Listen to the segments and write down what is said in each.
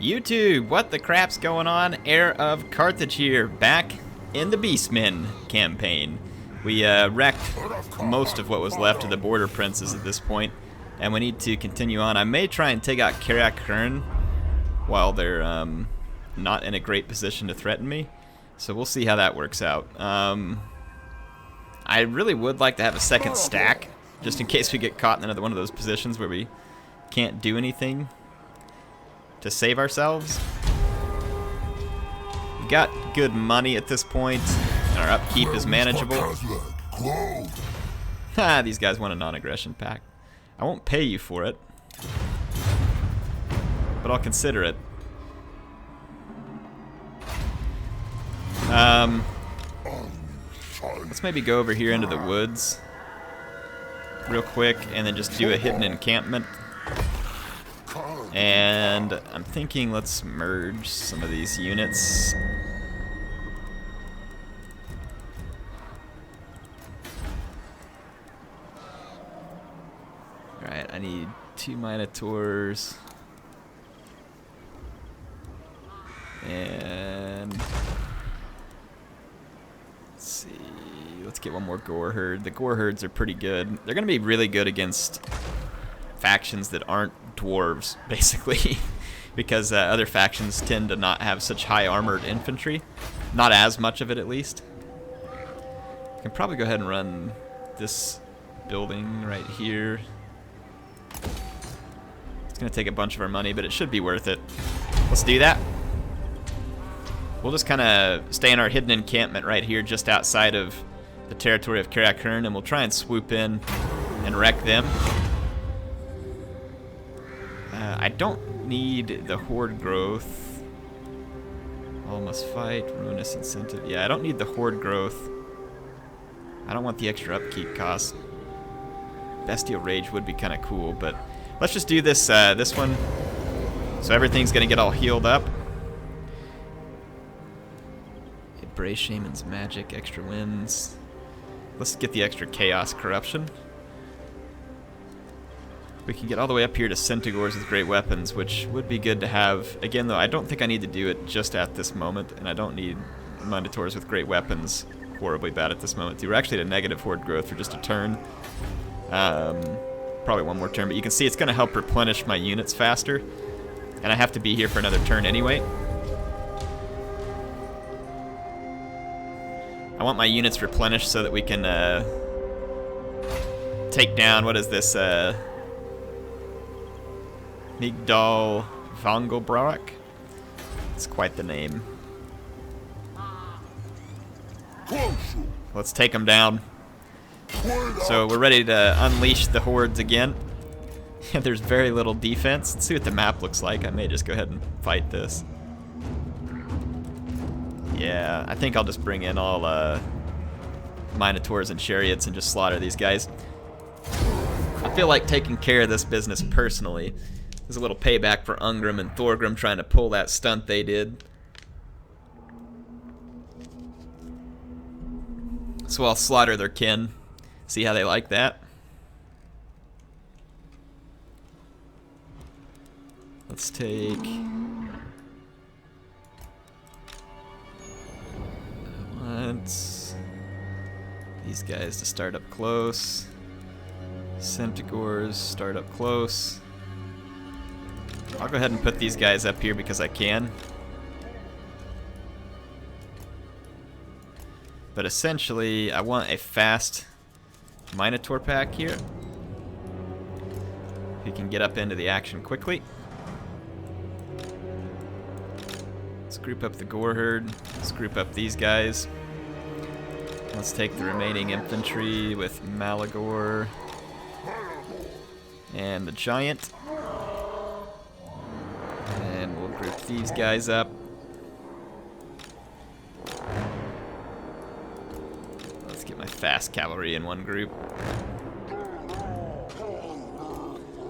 YouTube, what the crap's going on? HeirofCarthage here, back in the Beastmen campaign. We wrecked most of what was left of the border princes at this point, and we need to continue on. I may try and take out Karak Karn while they're not in a great position to threaten me, so we'll see how that works out. I really would like to have a second stack, just in case we get caught in another one of those positions where we can't do anything to save ourselves. We got good money at this point, and our upkeep is manageable. Ha, these guys want a non-aggression pact. I won't pay you for it, but I'll consider it. Let's maybe go over here into the woods real quick and then just do a hidden encampment. And I'm thinking let's merge some of these units. Alright, I need 2 Minotaurs. And let's see, let's get one more Warherd. The Warherds are pretty good. They're going to be really good against factions that aren't dwarves, basically, because other factions tend to not have such high armored infantry. Not as much of it, at least. I can probably go ahead and run this building right here. It's going to take a bunch of our money, but it should be worth it. Let's do that. We'll just kind of stay in our hidden encampment right here, just outside of the territory of Karak Hirn, and we'll try and swoop in and wreck them. I don't need the horde growth. All must fight, ruinous incentive. Yeah, I don't need the horde growth. I don't want the extra upkeep cost. Bestial rage would be kind of cool, but let's just do this this one. So everything's gonna get all healed up. Embrace Shaman's magic, extra wins. Let's get the extra chaos corruption. We can get all the way up here to Centaurs with great weapons, which would be good to have. Again, though, I don't think I need to do it just at this moment, and I don't need Minotaurs with great weapons horribly bad at this moment. We're actually at a negative horde growth for just a turn. Probably one more turn, but you can see it's going to help replenish my units faster, and I have to be here for another turn anyway. I want my units replenished so that we can take down, what is this, Migdal Vangelbrock? It's quite the name. Let's take them down. So we're ready to unleash the hordes again. There's very little defense. Let's see what the map looks like. I may just go ahead and fight this. Yeah, I think I'll just bring in all Minotaurs and Chariots and just slaughter these guys. I feel like taking care of this business personally. There's a little payback for Ungrim and Thorgrim trying to pull that stunt they did. So I'll slaughter their kin. See how they like that. Let's take... I want these guys to start up close. Centaurs start up close. I'll go ahead and put these guys up here because I can. But essentially, I want a fast Minotaur pack here. He can get up into the action quickly. Let's group up the Warherd. Let's group up these guys. Let's take the remaining infantry with Malagor and the Giant. And we'll group these guys up. Let's get my fast cavalry in one group.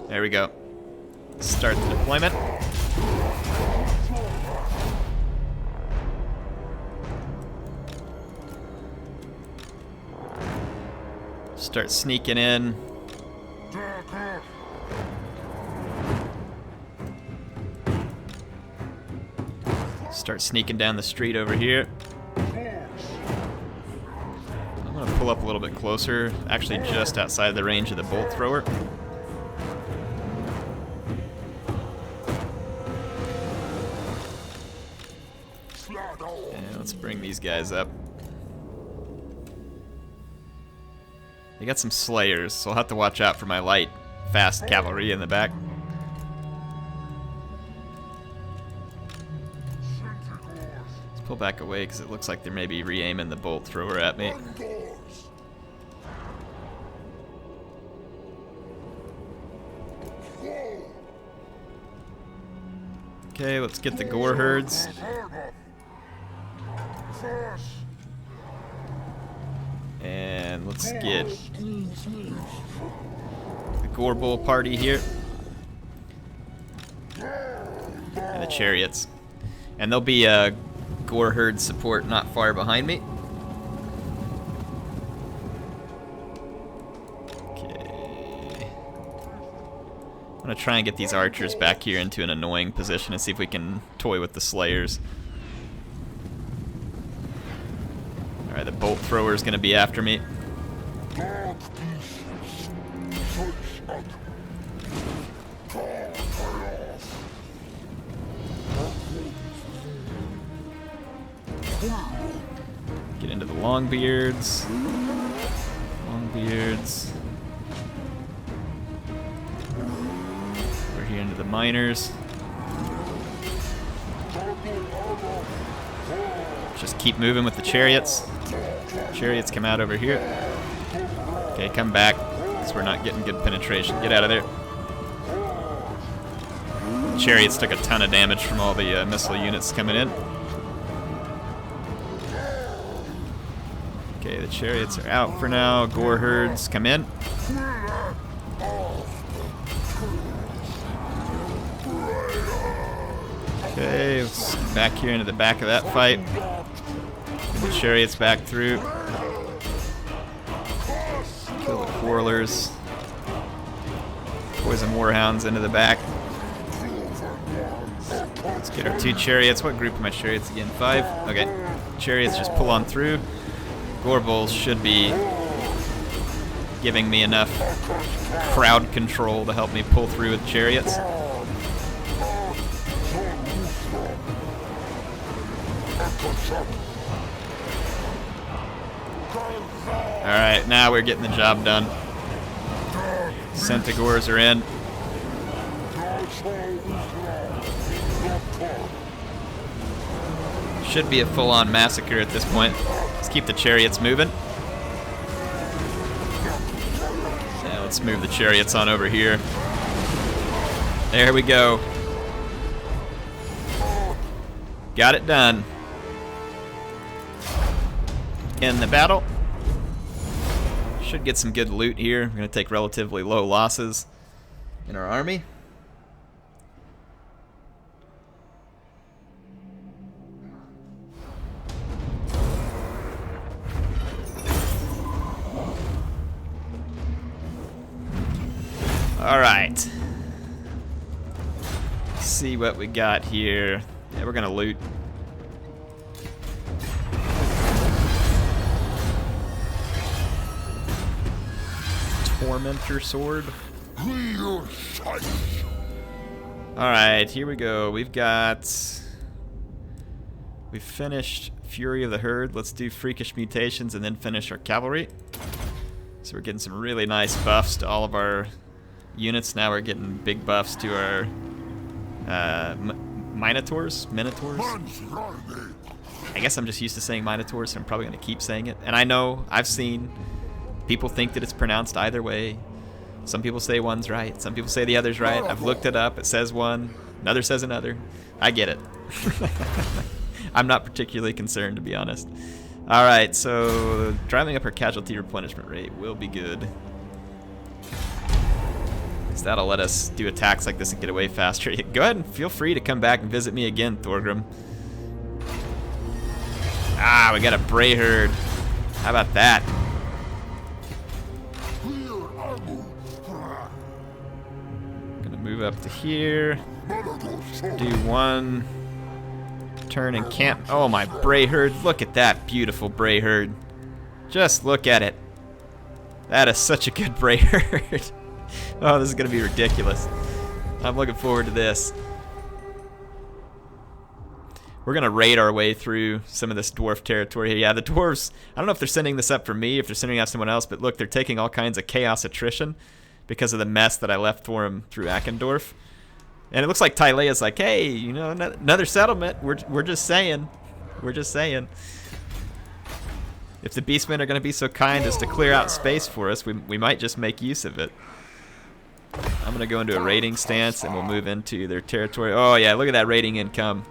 There we go. Start the deployment. Start sneaking in. Start sneaking down the street over here. I'm gonna pull up a little bit closer, actually just outside the range of the bolt thrower. And let's bring these guys up. They got some slayers, so I'll have to watch out for my light, fast cavalry in the back. Let's pull back away because it looks like they're maybe re-aiming the bolt thrower at me. Okay, let's get the Warherds. And let's get the Gorbull party here. And the chariots. And there'll be a Warherd support not far behind me. Okay. I'm gonna try and get these archers back here into an annoying position and see if we can toy with the slayers. Alright, the bolt thrower is going to be after me. Get into the Longbeards. Longbeards. We're here into the miners. Just keep moving with the chariots. Chariots come out over here. Okay, come back, because we're not getting good penetration. Get out of there. Chariots took a ton of damage from all the missile units coming in. Okay, the chariots are out for now. Warherds come in. Okay, let's get back here into the back of that fight. Get the chariots back through. Kill the quarrelers. Poison warhounds into the back. Let's get our 2 chariots. What group are my chariots again? 5? Okay. Chariots just pull on through. Gorbulls should be giving me enough crowd control to help me pull through with chariots. Alright, now we're getting the job done. Centigores are in. Should be a full-on massacre at this point. Let's keep the chariots moving. Now let's move the chariots on over here. There we go. Got it done. In the battle. Should get some good loot here. We're going to take relatively low losses in our army. Alright. See what we got here. Yeah, we're going to loot. Tormentor sword. Alright, here we go. We've finished Fury of the Herd. Let's do Freakish Mutations and then finish our cavalry. So we're getting some really nice buffs to all of our units. Now we're getting big buffs to our Minotaurs? I guess I'm just used to saying Minotaurs, so I'm probably going to keep saying it. And I know, I've seen people think that it's pronounced either way. Some people say one's right, some people say the other's right. I've looked it up, it says one, another says another. I get it. I'm not particularly concerned, to be honest. Alright, so driving up our casualty replenishment rate will be good. Because that'll let us do attacks like this and get away faster. Go ahead and feel free to come back and visit me again, Thorgrim. Ah, we got a Brayherd. How about that? Gonna move up to here. Do one turn and camp. Oh, my Warherd. Look at that beautiful Warherd. Just look at it. That is such a good Warherd. Oh, this is going to be ridiculous. I'm looking forward to this. We're going to raid our way through some of this dwarf territory here. Yeah, the dwarves, I don't know if they're sending this up for me, if they're sending out someone else, but look, they're taking all kinds of chaos attrition because of the mess that I left for them through Akendorf. And it looks like Tylea's like, hey, you know, another settlement. We're just saying. We're just saying. If the Beastmen are going to be so kind as to clear out space for us, we might just make use of it. I'm going to go into a raiding stance, and we'll move into their territory. Oh, yeah, look at that raiding income.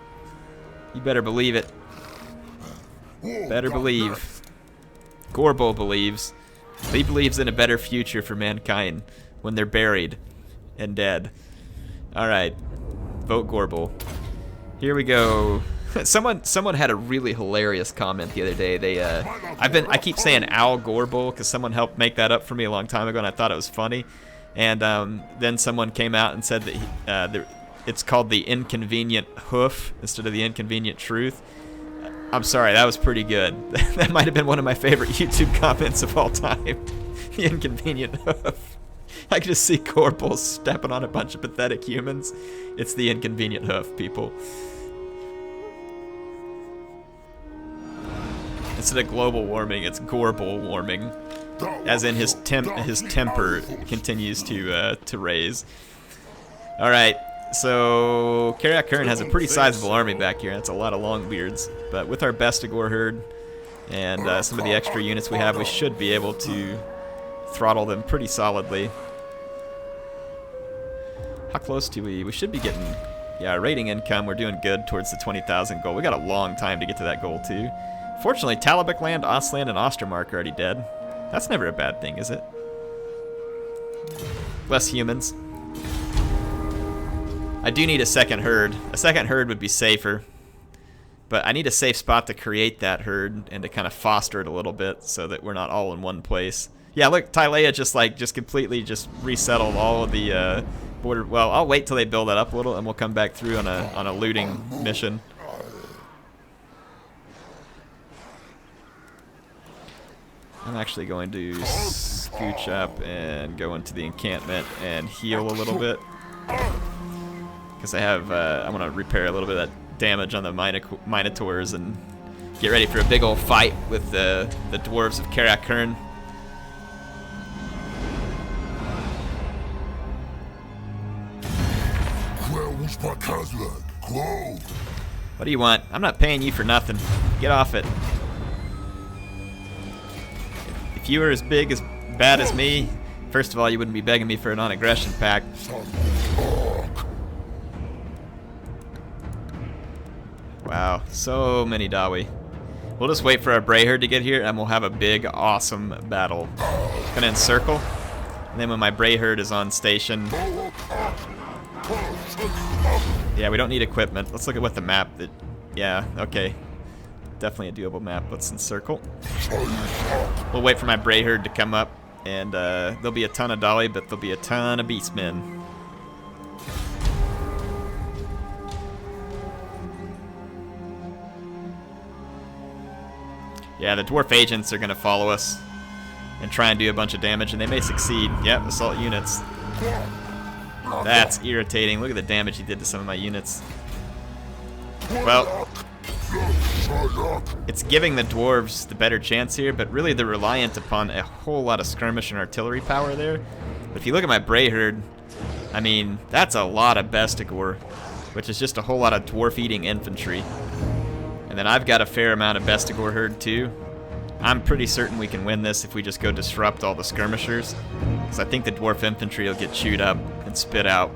You better believe it. Better believe. Gorbel believes. He believes in a better future for mankind when they're buried and dead. Alright. Vote Gorbel. Here we go. Someone had a really hilarious comment the other day. I keep saying Al Gorbel because someone helped make that up for me a long time ago, and I thought it was funny. And then someone came out and said that it's called the inconvenient hoof instead of the inconvenient truth. I'm sorry, that was pretty good. That might have been one of my favorite YouTube comments of all time. The inconvenient hoof. I can just see Gorbel stepping on a bunch of pathetic humans. It's the inconvenient hoof, people. Instead of global warming, it's Gorbel warming, as in his temper continues to raise. All right, so Karak Karn has a pretty sizable army back here. That's a lot of longbeards, but with our Bestigor herd and some of the extra units we have, we should be able to throttle them pretty solidly. How close do we? We should be getting, yeah, rating income. We're doing good towards the 20,000 goal. We got a long time to get to that goal too. Fortunately, Talabek land, Ostland, and Ostermark are already dead. That's never a bad thing, is it? Less humans. I do need a second herd. A second herd would be safer. But I need a safe spot to create that herd and to kind of foster it a little bit so that we're not all in one place. Yeah, look, Tylea just completely resettled all of the border. Well, I'll wait till they build that up a little, and we'll come back through on a looting mission. I'm actually going to scooch up and go into the encampment and heal a little bit. Because I want to repair a little bit of that damage on the Minotaurs and get ready for a big old fight with the Dwarfs of Karak Hirn. What do you want? I'm not paying you for nothing. Get off it. If you were as bad as me, first of all, you wouldn't be begging me for a non-aggression pact. Wow, so many Dawi. We'll just wait for our Warherd to get here, and we'll have a big, awesome battle. Gonna encircle, and then when my Warherd is on station... Yeah, we don't need equipment. Let's look at what the map... Yeah, okay. Definitely a doable map. Let's encircle. We'll wait for my Warherd to come up, and there'll be a ton of Dali, but there'll be a ton of Beastmen. Yeah, the dwarf agents are going to follow us and try and do a bunch of damage, and they may succeed. Yep, assault units. That's irritating. Look at the damage he did to some of my units. Well, it's giving the dwarves the better chance here, but really they're reliant upon a whole lot of skirmish and artillery power there. But if you look at my Warherd, I mean, that's a lot of Bestigor, which is just a whole lot of dwarf-eating infantry. And then I've got a fair amount of Bestigor herd too. I'm pretty certain we can win this if we just go disrupt all the skirmishers, because I think the dwarf infantry will get chewed up and spit out.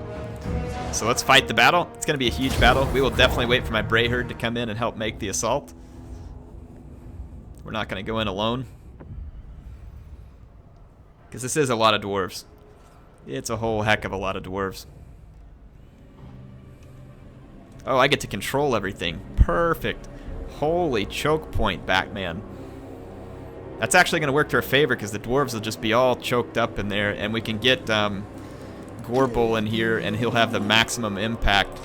So let's fight the battle. It's going to be a huge battle. We will definitely wait for my Warherd to come in and help make the assault. We're not going to go in alone, because this is a lot of dwarves. It's a whole heck of a lot of dwarves. Oh, I get to control everything. Perfect. Holy choke point, Batman. That's actually going to work to our favor, because the dwarves will just be all choked up in there, and we can get Gorbel in here, and he'll have the maximum impact.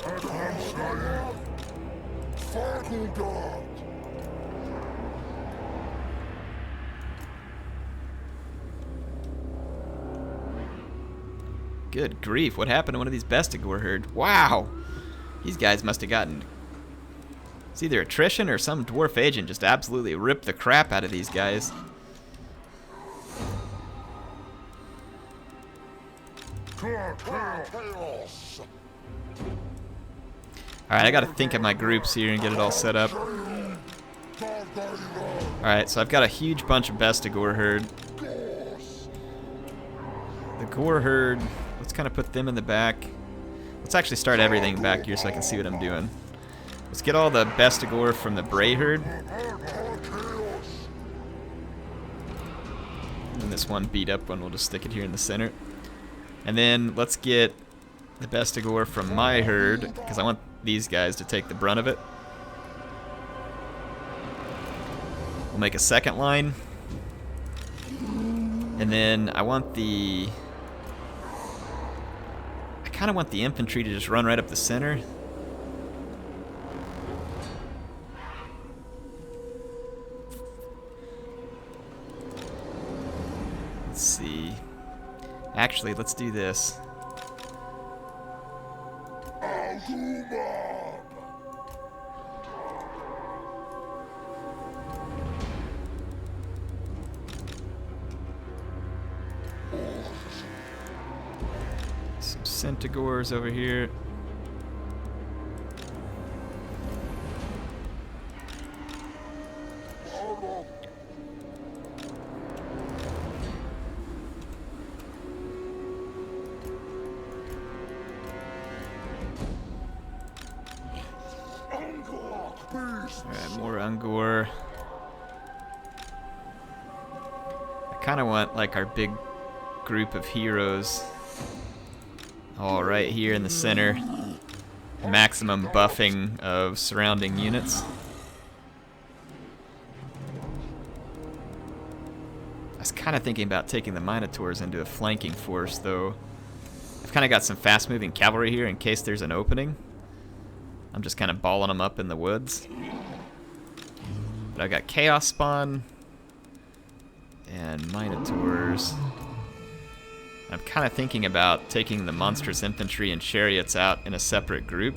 Good grief, what happened to one of these Warherds? Wow! These guys must have gotten... It's either attrition or some dwarf agent just absolutely ripped the crap out of these guys. Alright, I gotta think of my groups here and get it all set up. Alright, so I've got a huge bunch of Warherd. The Warherd, let's kind of put them in the back. Let's actually start everything back here so I can see what I'm doing. Let's get all the Bestigor from the Brayherd. And this one beat up one, we'll just stick it here in the center. And then let's get the Bestigor from my herd, because I want these guys to take the brunt of it. We'll make a second line. And then I want the... I kind of want the infantry to just run right up the center. Let's see. Actually, let's do this. Some Centigors over here. Alright, more Ungor. I kind of want like our big group of heroes all right here in the center. Maximum buffing of surrounding units. I was kind of thinking about taking the Minotaurs into a flanking force, though. I've kind of got some fast-moving cavalry here in case there's an opening. I'm just kind of balling them up in the woods. But I've got Chaos Spawn and Minotaurs. I'm kind of thinking about taking the monstrous infantry and chariots out in a separate group.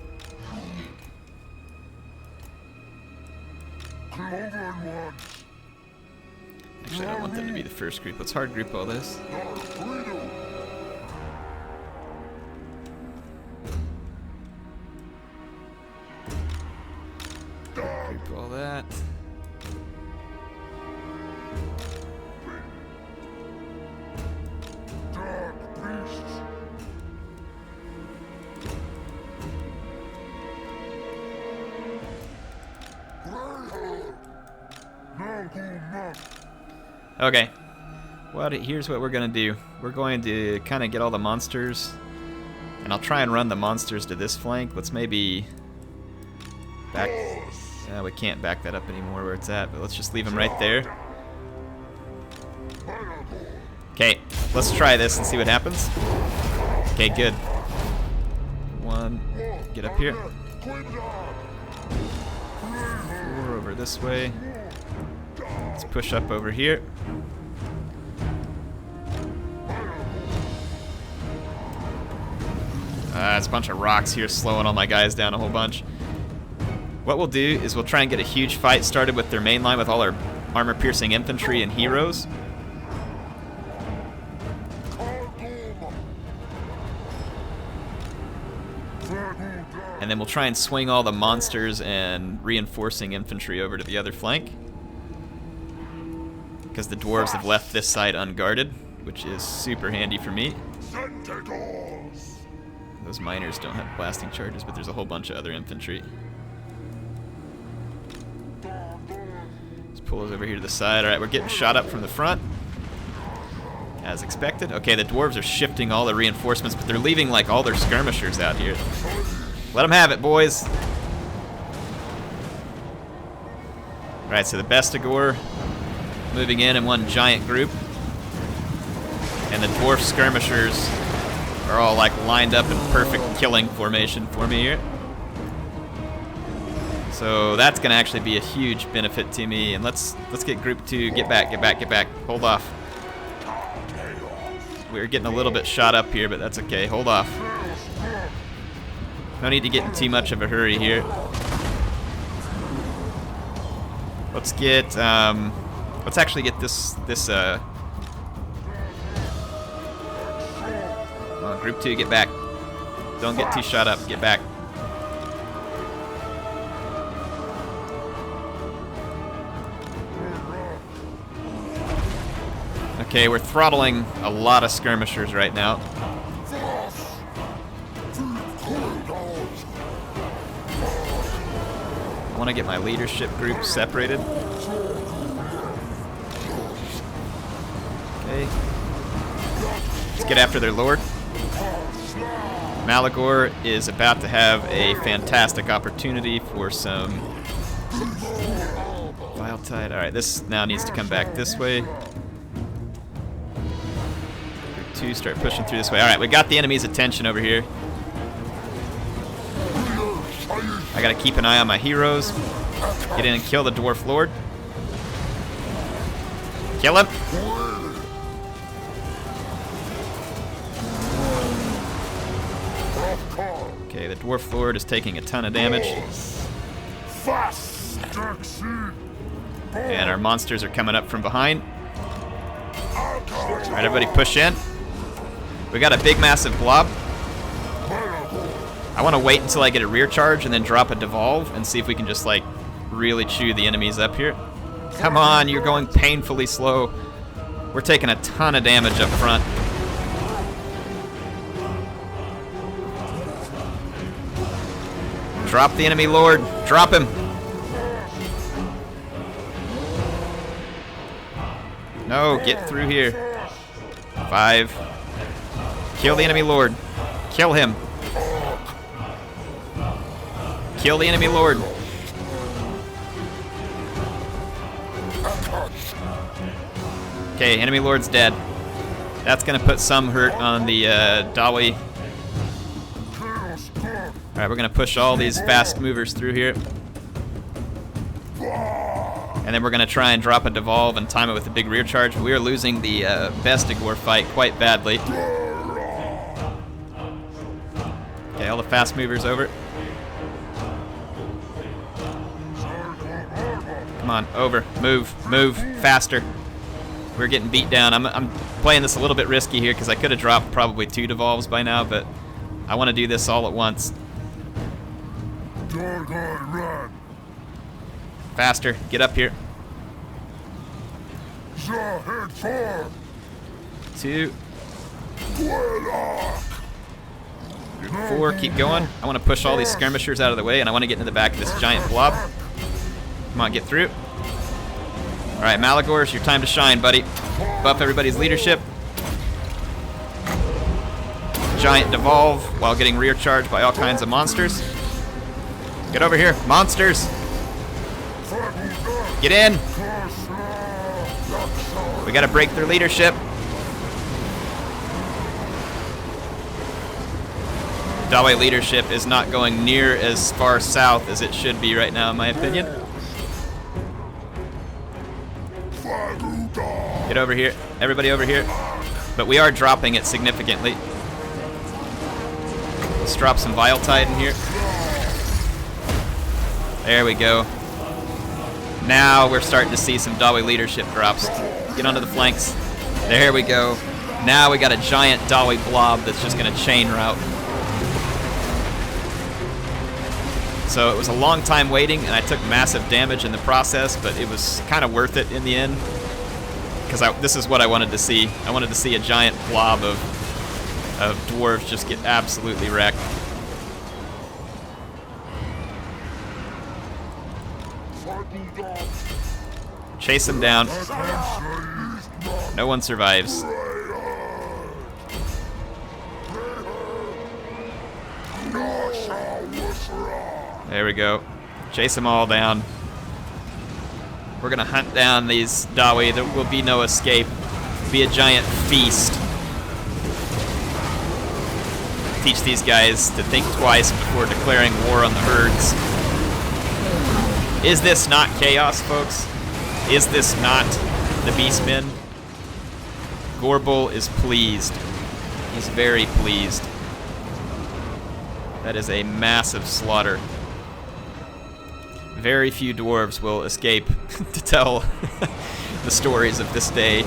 Actually, I don't want them to be the first group. Let's hard group all this. Group all that. Okay, here's what we're going to do. We're going to kind of get all the monsters, and I'll try and run the monsters to this flank. Let's maybe back... we can't back that up anymore where it's at, but let's just leave them right there. Okay, let's try this and see what happens. Okay, good. One, get up here. 4 over this way. Let's push up over here. There's a bunch of rocks here slowing all my guys down a whole bunch. What we'll do is we'll try and get a huge fight started with their main line with all our armor-piercing infantry and heroes. And then we'll try and swing all the monsters and reinforcing infantry over to the other flank. Because the dwarves have left this side unguarded, which is super handy for me. Those miners don't have blasting charges, but there's a whole bunch of other infantry. Let's pull those over here to the side. Alright, we're getting shot up from the front, as expected. Okay, the dwarves are shifting all the reinforcements, but they're leaving like all their skirmishers out here. Let them have it, boys. Alright, so the Bestigor moving in one giant group. And the dwarf skirmishers are all like lined up in perfect killing formation for me here. So So that's going to actually be a huge benefit to me. And let's get group 2. Get back, get back, get back. Hold off. We're getting a little bit shot up here, but that's okay. Hold off. No need to get in too much of a hurry here. Let's get, let's actually get this, come on, group 2, get back. Don't get too shot up, get back. Okay, we're throttling a lot of skirmishers right now. I want to get my leadership group separated. Okay. Let's get after their lord. Malagor is about to have a fantastic opportunity for some Vile Tide. Alright, this now needs to come back this way. Group 2, start pushing through this way. Alright, we got the enemy's attention over here. I gotta keep an eye on my heroes. Get in and kill the Dwarf Lord. Kill him. Okay, the Dwarf Lord is taking a ton of damage. And our monsters are coming up from behind. Alright, everybody push in. We got a big, massive blob. I want to wait until I get a rear charge and then drop a devolve and see if we can just, like, really chew the enemies up here. Come on, you're going painfully slow. We're taking a ton of damage up front. Drop the enemy lord. Drop him. No, get through here. 5. Kill the enemy lord. Kill him. Kill the enemy lord. Okay, enemy lord's dead. That's gonna put some hurt on the Dawi. Alright, we're gonna push all these fast movers through here. And then we're gonna try and drop a devolve and time it with a big rear charge. We are losing the Bestigor fight quite badly. Okay, all the fast movers over. Come on, over, move, move, faster. We're getting beat down. I'm playing this a little bit risky here because I could have dropped probably 2 devolves by now, but I want to do this all at once. Faster, get up here. 2. 4, keep going. I want to push all these skirmishers out of the way, and I want to get into the back of this giant blob. Come on, get through. Alright, Malagor, it's your time to shine, buddy. Buff everybody's leadership. Giant devolve while getting rear charged by all kinds of monsters. Get over here, monsters! Get in! We gotta break their leadership. Dawi leadership is not going near as far south as it should be right now, in my opinion. Get over here. Everybody over here. But we are dropping it significantly. Let's drop some Vile Tide in here. There we go. Now we're starting to see some Dawi leadership drops. Get onto the flanks. There we go. Now we got a giant Dawi blob that's just going to chain route. So it was a long time waiting, and I took massive damage in the process, but it was kind of worth it in the end. Because this is what I wanted to see. I wanted to see a giant blob of dwarves just get absolutely wrecked. Chase them down. No one survives. There we go. Chase them all down. We're gonna hunt down these Dawi. There will be no escape. It'll be a giant feast. Teach these guys to think twice before declaring war on the herds. Is this not chaos, folks? Is this not the Beastmen? Gorbel is pleased. He's very pleased. That is a massive slaughter. Very few dwarves will escape to tell the stories of this day.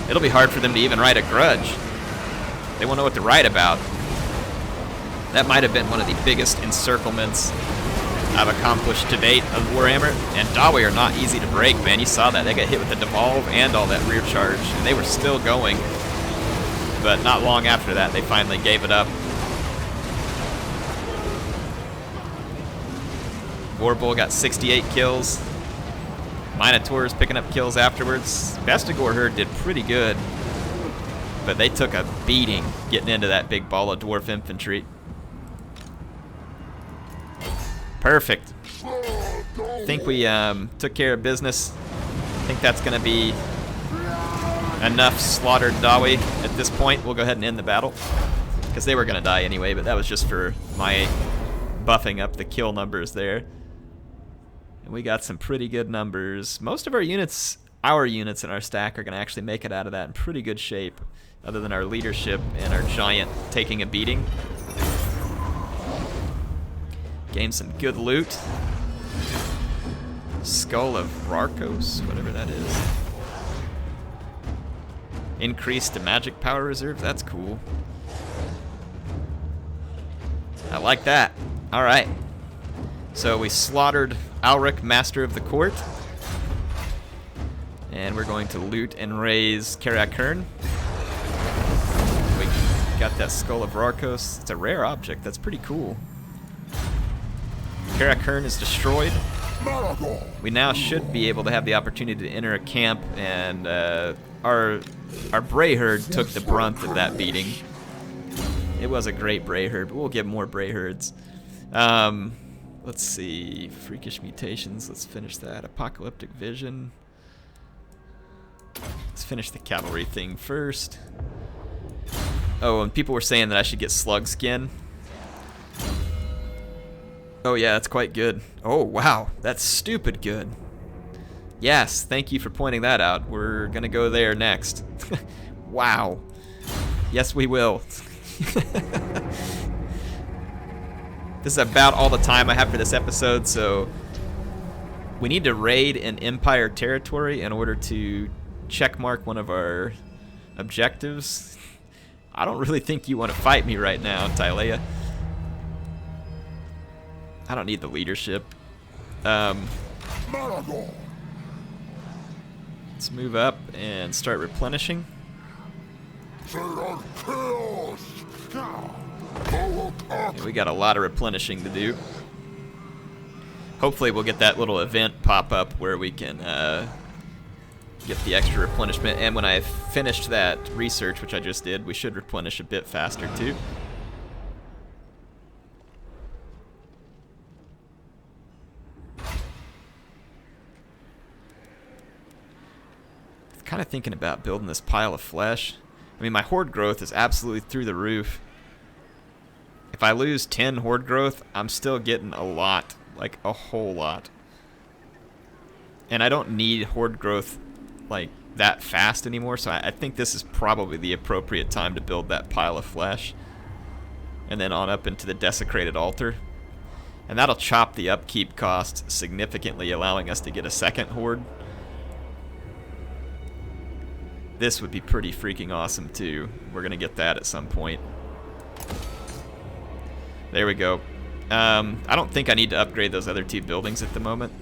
It'll be hard for them to even write a grudge. They won't know what to write about. That might have been one of the biggest encirclements I've accomplished to date of Warhammer. And Dawi are not easy to break, man. You saw that. They got hit with the devolve and all that rear charge, and they were still going. But not long after that, they finally gave it up. Gorbel got 68 kills. Minotaurs picking up kills afterwards. Warherds did pretty good, but they took a beating getting into that big ball of dwarf infantry. Perfect. I think we took care of business. I think that's going to be enough slaughtered Dawi at this point. We'll go ahead and end the battle, because they were going to die anyway, but that was just for my buffing up the kill numbers there. And we got some pretty good numbers. Most of our units in our stack are going to actually make it out of that in pretty good shape, other than our leadership and our giant taking a beating. Gained some good loot. Skull of Rarkos, whatever that is. Increased the magic power reserve, that's cool. I like that. Alright. So we slaughtered Alric, Master of the Court. And we're going to loot and raise Karak Karn. We got that Skull of Rarkos. It's a rare object, that's pretty cool. Karak Hirn is destroyed. We now should be able to have the opportunity to enter a camp, and our Warherd took the brunt of that beating. It was a great Warherd, but we'll get more Warherds. Let's see, freakish mutations. Let's finish that. Apocalyptic vision. Let's finish the cavalry thing first. Oh, and people were saying that I should get slug skin. Oh yeah, that's quite good. Oh wow, that's stupid good. Yes, thank you for pointing that out. We're gonna go there next. Wow. Yes, we will. This is about all the time I have for this episode, so we need to raid an Empire territory in order to checkmark one of our objectives. I don't really think you want to fight me right now, Tylea. I don't need the leadership. Let's move up and start replenishing. Yeah, we got a lot of replenishing to do. Hopefully we'll get that little event pop up where we can get the extra replenishment. And when I've finished that research, which I just did, we should replenish a bit faster too. Kind of thinking about building this pile of flesh. I mean, my horde growth is absolutely through the roof. If I lose 10 horde growth, I'm still getting a lot, like a whole lot. And I don't need horde growth like that fast anymore, so I think this is probably the appropriate time to build that pile of flesh. And then on up into the desecrated altar. And that'll chop the upkeep cost significantly, allowing us to get a second horde. This would be pretty freaking awesome too. We're gonna get that at some point. There we go. I don't think I need to upgrade those other two buildings at the moment.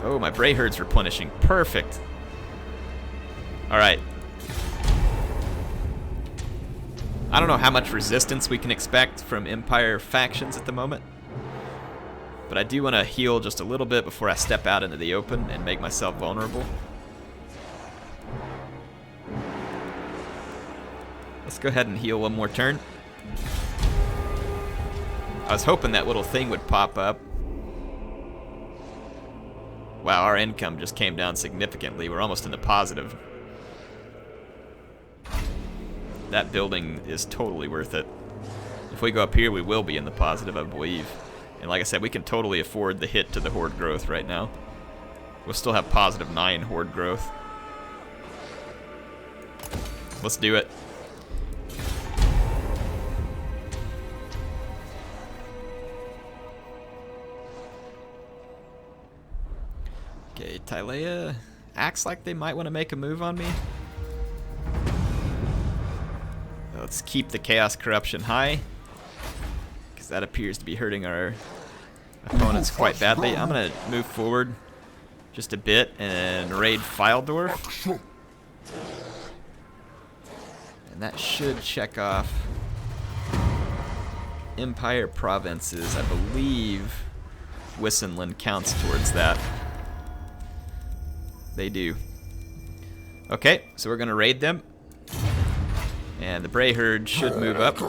Oh, my Warherd's replenishing. Perfect. Alright. I don't know how much resistance we can expect from Empire factions at the moment. But I do want to heal just a little bit before I step out into the open and make myself vulnerable. Let's go ahead and heal one more turn. I was hoping that little thing would pop up. Wow, our income just came down significantly. We're almost in the positive. That building is totally worth it. If we go up here, we will be in the positive, I believe. And like I said, we can totally afford the hit to the horde growth right now. We'll still have positive 9 horde growth. Let's do it. Okay, Tylea acts like they might want to make a move on me. Let's keep the Chaos Corruption high, because that appears to be hurting our opponents quite badly. I'm going to move forward just a bit and raid File Dwarf. And that should check off Empire Provinces. I believe Wissenland counts towards that. They do. Okay, so we're going to raid them. And the Bray Herd should move up.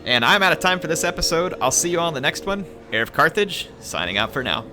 And I'm out of time for this episode. I'll see you all in the next one. HeirofCarthage, signing out for now.